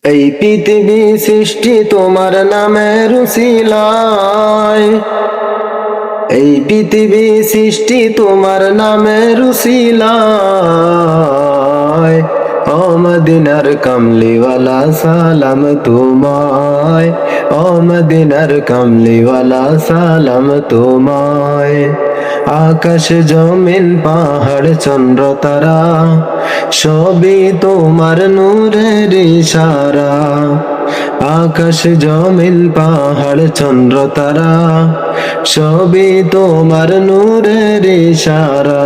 এই পৃথিবী সৃষ্টি তোমার নামের উসিলায়, এই পৃথিবী সৃষ্টি তোমার নামের উসিলায়। ও মদিনার কামলিওয়ালা সালাম তোমায়, ও মদিনার কামলিওয়ালা সালাম তোমায়। আকাশ জমিন পাহাড় চন্দ্র তারা সবই তোমার নূরের ইশারা। আকাশ জমিন পাহাড় চন্দ্র তারা সবই তোমার নূরের ইশারা।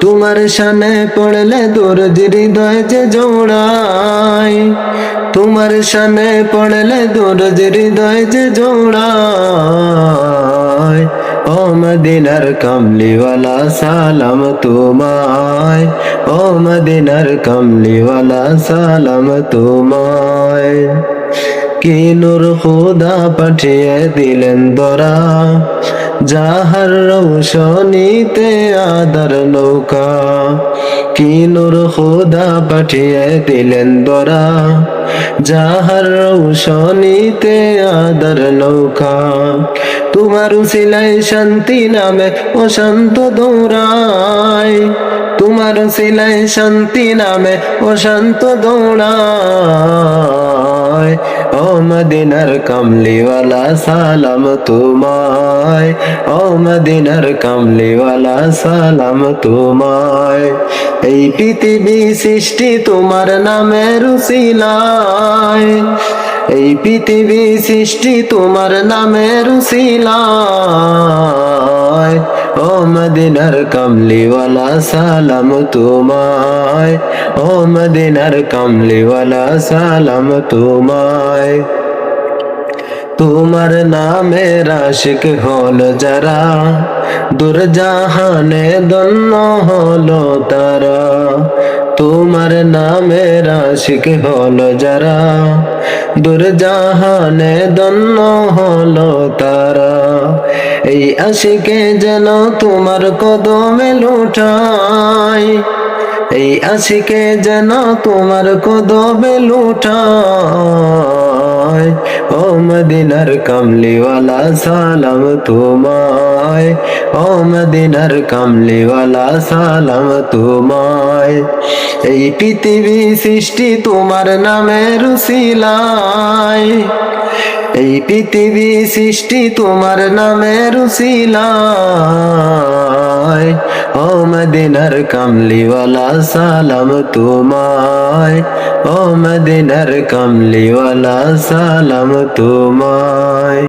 তোমার শানে পড়লে দরদির হৃদয় যে জোড়ায়, তোমার শানে পড়লে দরদির হৃদয় যে জোড়ায়। ও মদিনার কামলিওয়ালা সালাম তোমায়, ও মদিনার কামলিওয়ালা সালাম তোমায়। কি নূর খুদা পাঠিয়ে দিলেন দরা, যাহার রৌশনীতে আদার নৌকা। কি নূর খুদা পাঠিয়ে দিলেন দরা, যাহার রৌশনীতে আদার নৌকা। তোমার উসিলায় শান্তি নামে অশান্ত দৌড়ায়, তোমার উসিলায় শান্তি নামে অশান্ত দৌড়ায়। ও মদিনার কামলিওয়ালা সালাম তোমায়, ও মদিনার কামলিওয়ালা সালাম তোমায়। এই পৃথিবী সৃষ্টি তোমার নামের উসিলায়, এই পৃথিবী সৃষ্টি তোমার নামের উসিলায়। ও মদিনার কামলিওয়ালা সালাম তোমায়, ও মদিনার কামলিওয়ালা সালাম তোমায়। তোমার নামের আশিক হলো যারা, দুরজাহানে ধন্য হলো তারা। তোমার নামের আশিক হলো যারা, দুরজাহানে ধন্য হলো তারা। এই আশিকে যেন তোমার কদমে লুটায়, এই আশিকে যেন তোমার কদমে লুটায়। ও মদিনার কামলিওয়ালা সালাম তোমায়, ও মদিনার কামলিওয়ালা সালাম তোমায়। এই পৃথিবী সৃষ্টি তোমার নামের উসিলায়, এই পৃথিবী সৃষ্টি তোমার নামের উসিলায়। ও মদিনার কামলিওয়ালা সালাম তোমায়, ও মদিনার কামলিওয়ালা সালাম তোমায়।